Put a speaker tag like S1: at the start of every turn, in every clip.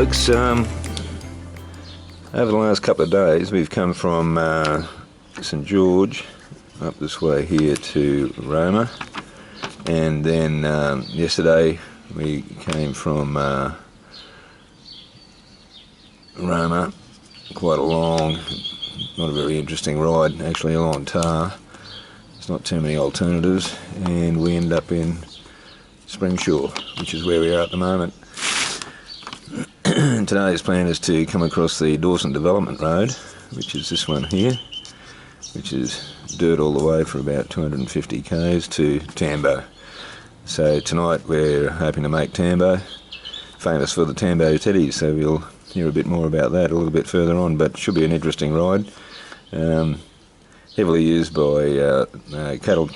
S1: works. Over the last couple of days we've come from St George up this way here to Roma, and then yesterday we came from Roma, quite a long, not a very interesting ride, actually along tar. There's not too many alternatives, and we end up in Springsure, which is where we are at the moment. Today's plan is to come across the Dawson development road, which is this one here, which is dirt all the way for about 250 k's to Tambo. So tonight we're hoping to make Tambo, famous for the Tambo teddies, so we'll hear a bit more about that a little bit further on, but it should be an interesting ride. Heavily used by cattle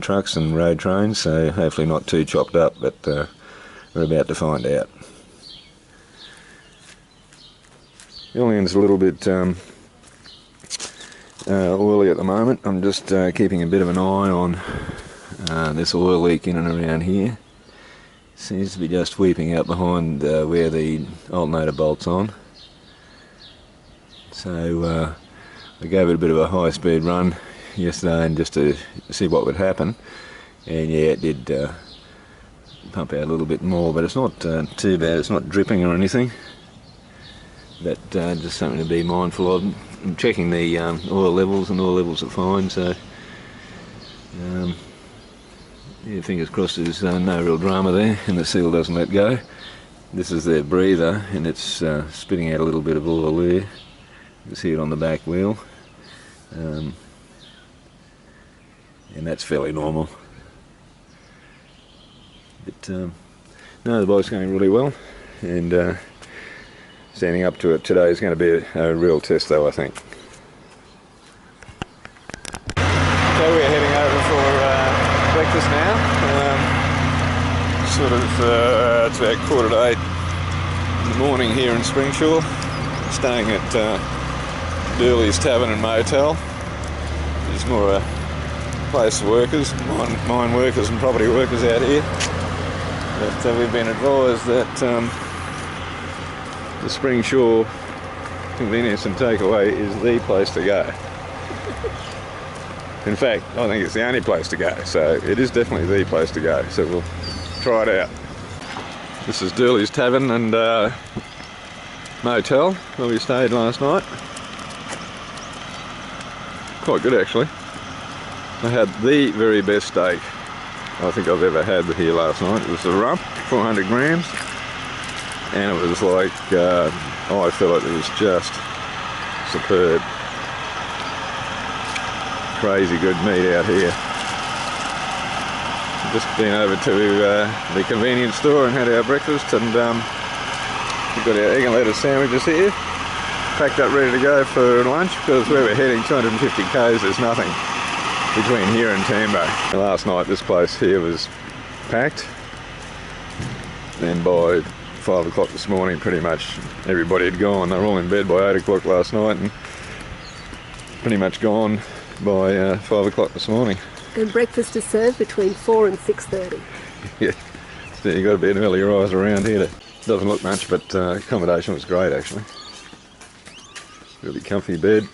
S1: trucks and road trains, so hopefully not too chopped up, but we're about to find out. The oil end's a little bit oily at the moment. I'm just keeping a bit of an eye on this oil leak in and around here. Seems to be just weeping out behind where the alternator bolt's on. So I gave it a bit of a high-speed run yesterday and just to see what would happen, and yeah, it did pump out a little bit more, but it's not too bad. It's not dripping or anything, but just something to be mindful of. I'm checking the oil levels, and oil levels are fine, so yeah, fingers crossed there's no real drama there and the seal doesn't let go. This is their breather, and it's spitting out a little bit of oil there. You can see it on the back wheel, and that's fairly normal. But no, the bike's going really well, and standing up to it today is going to be a real test though, I think. So we're heading over for breakfast now. It's about 7:45 in the morning here in Springsure. Staying at Durley's Tavern and Motel. It's more a place for workers, mine workers and property workers out here. But we've been advised that the Springsure convenience and takeaway is the place to go. In fact, I think it's the only place to go, so it is definitely the place to go, so we'll try it out. This is Durley's Tavern and Motel, where we stayed last night. Quite good actually. I had the very best steak I think I've ever had here last night. It was a rump, 400 grams, and it was like, I felt it was just superb. Crazy good meat out here. Just been over to the convenience store and had our breakfast, and we've got our egg and lettuce sandwiches here, packed up ready to go for lunch, because where we're heading, 250 k's, there's nothing between here and Tambo. And last night this place here was packed, and by 5 o'clock this morning pretty much everybody had gone. They were all in bed by 8 o'clock last night and pretty much gone by 5 o'clock this morning.
S2: And breakfast is served between 4 and 6:30.
S1: Yeah, so you've got to be an early rise around here. Doesn't look much, but accommodation was great actually. Really comfy bed,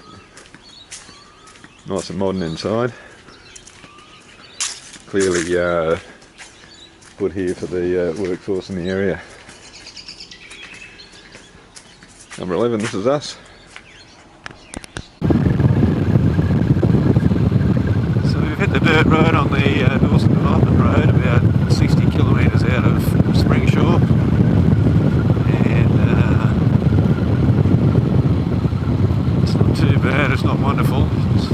S1: nice and modern inside. Clearly put here for the workforce in the area. Number 11, this is us. So we've hit the dirt road on the Dawson Development Road, about 60 kilometres out of Springsure, and it's not too bad, it's not wonderful. It's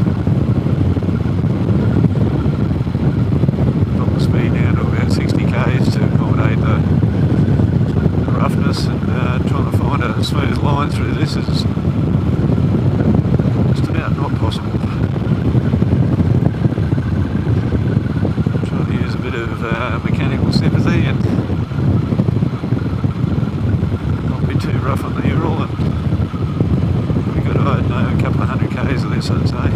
S1: drop the speed down to about 60 k's to accommodate the roughness, and trying to find a smooth line through this is just about not possible. Trying to use a bit of mechanical sympathy and not be too rough on the Ural, and we've got, I don't know, a couple of 100 k's of this, I'd say.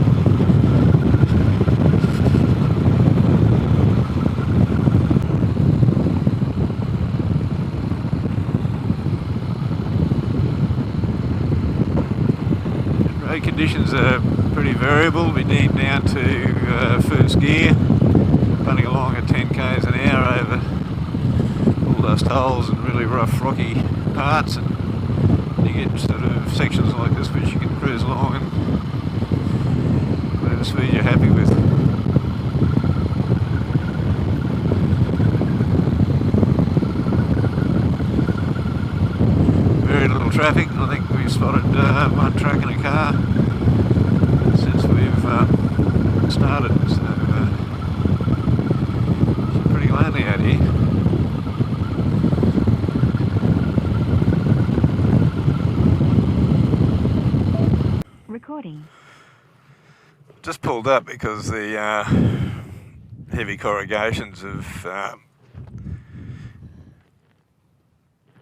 S1: conditions are pretty variable. We need down to first gear, running along at 10 k's an hour over all dust holes and really rough rocky parts, and you get sort of sections like this which you can cruise along and whatever speed you're happy with. Very little traffic. I think we've spotted one truck and a car since we've started, so it's pretty lonely out here.
S3: Recording.
S1: Just pulled up because the heavy corrugations have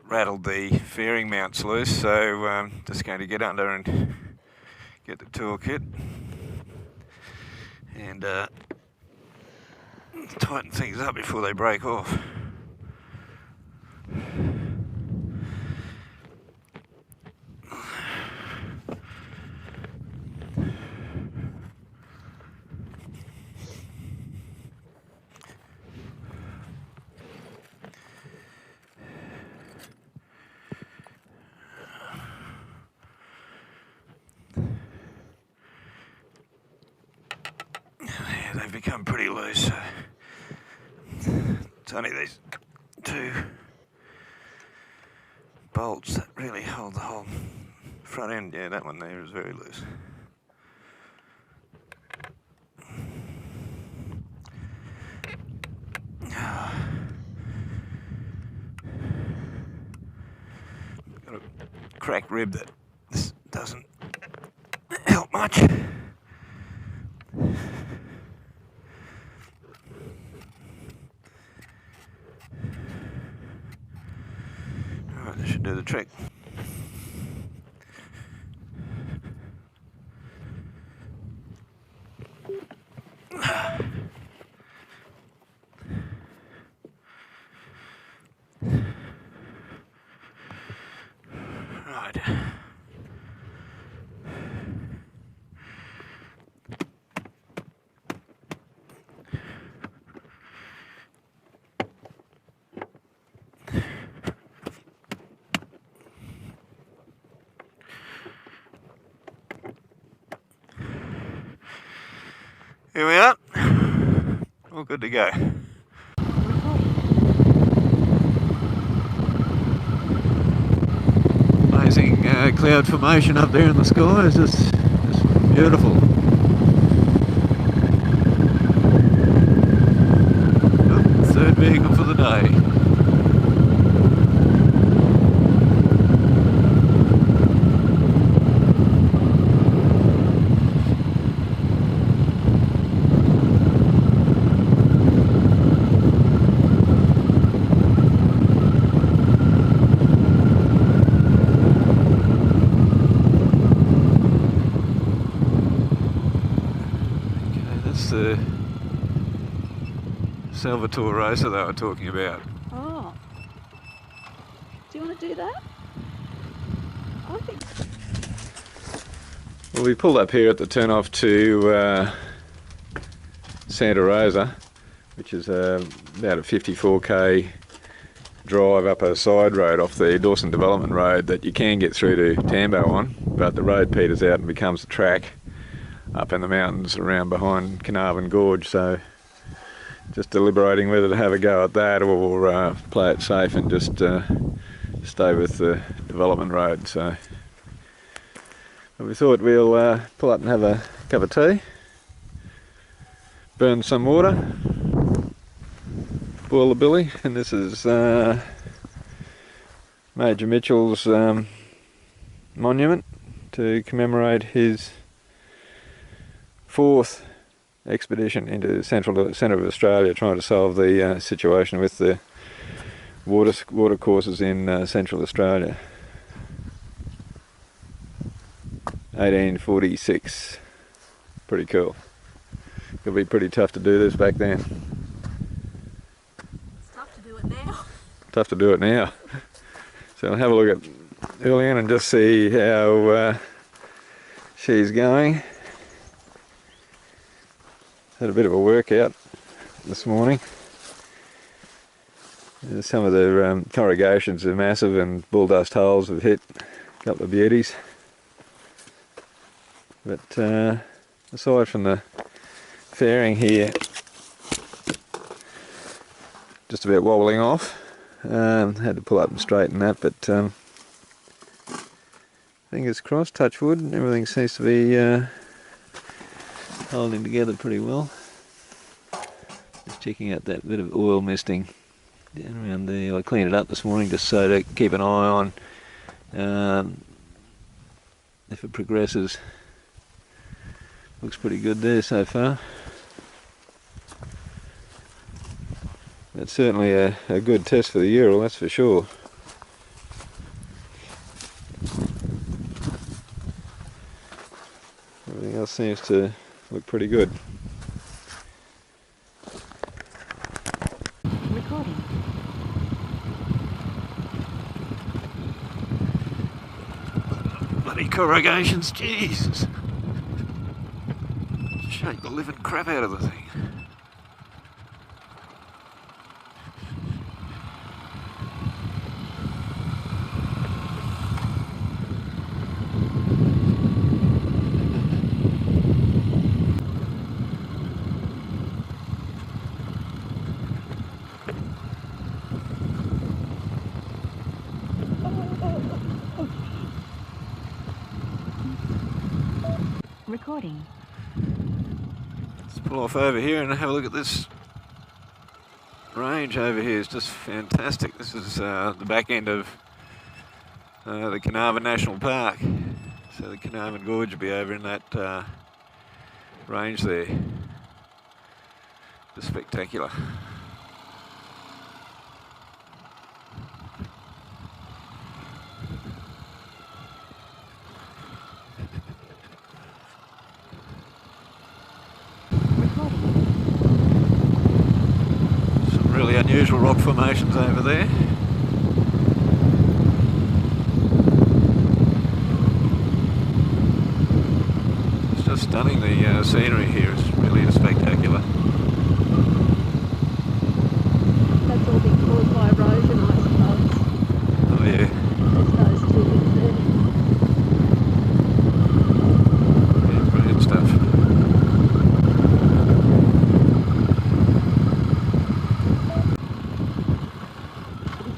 S1: rattled the fairing mounts loose, so just going to get under and get the toolkit and tighten things up before they break off. They've become pretty loose, so it's only these two bolts that really hold the whole front end. Yeah, that one there is very loose. Got a cracked rib that this doesn't help much. That should do the trick. Right. Here we are, all good to go. Amazing cloud formation up there in the sky is just beautiful. Oh, third vehicle for the day. The Salvatore Rosa they were talking about.
S3: Oh. Do you want to do that? I think.
S1: Well, we pulled up here at the turn off to Santa Rosa, which is about a 54k drive up a side road off the Dawson development road that you can get through to Tambo on, but the road peters out and becomes a track up in the mountains around behind Carnarvon Gorge, so just deliberating whether to have a go at that or play it safe and just stay with the development road. So but we thought we'll pull up and have a cup of tea, burn some water, boil the billy, and this is Major Mitchell's monument to commemorate his 4th expedition into the centre of Australia, trying to solve the situation with the water courses in Central Australia. 1846. Pretty cool. It'll be pretty tough to do this back then.
S3: It's tough to do it now.
S1: Tough to do it now. So I'll have a look at Julian and just see how she's going. Had a bit of a workout this morning. Some of the corrugations are massive and bull dust holes have hit a couple of beauties. But aside from the fairing here just about wobbling off, had to pull up and straighten that, but fingers crossed, touch wood, everything seems to be holding together pretty well. Just checking out that bit of oil misting down around there. I cleaned it up this morning just so to keep an eye on if it progresses. Looks pretty good there so far. That's certainly a good test for the Ural, that's for sure. Everything else seems to look pretty good.
S3: Recording.
S1: Bloody corrugations, Jesus! Shake the living crap out of the thing.
S3: Recording.
S1: Let's pull off over here and have a look at this range over here. It's just fantastic. This is the back end of the Carnarvon National Park. So the Carnarvon Gorge will be over in that range there. Just spectacular. Really unusual rock formations over there. It's just stunning, the scenery here. It's really spectacular.
S2: That's all been caused by erosion, I suppose.
S1: Oh yeah.
S2: There's those two bits there.
S1: Yeah, brilliant stuff.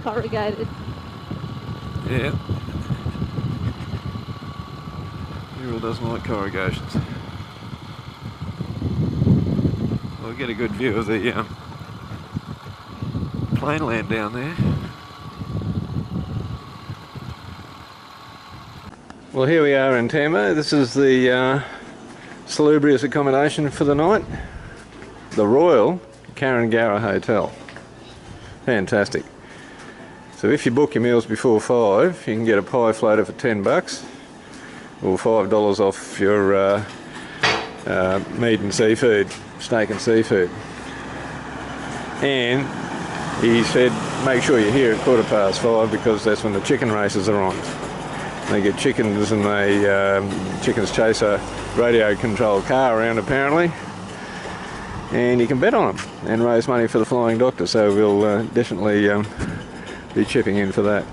S2: Corrugated.
S1: Yeah. Ural doesn't like corrugations. We'll get a good view of the plainland down there. Well, here we are in Tambo. This is the salubrious accommodation for the night. The Royal Carringara Hotel. Fantastic. So if you book your meals before 5, you can get a pie floater for $10 or $5 off your meat and seafood, steak and seafood. And he said make sure you're here at 5:15 because that's when the chicken races are on. They get chickens and chickens chase a radio controlled car around apparently, and you can bet on them and raise money for the Flying Doctor, so we'll definitely be chipping in for that.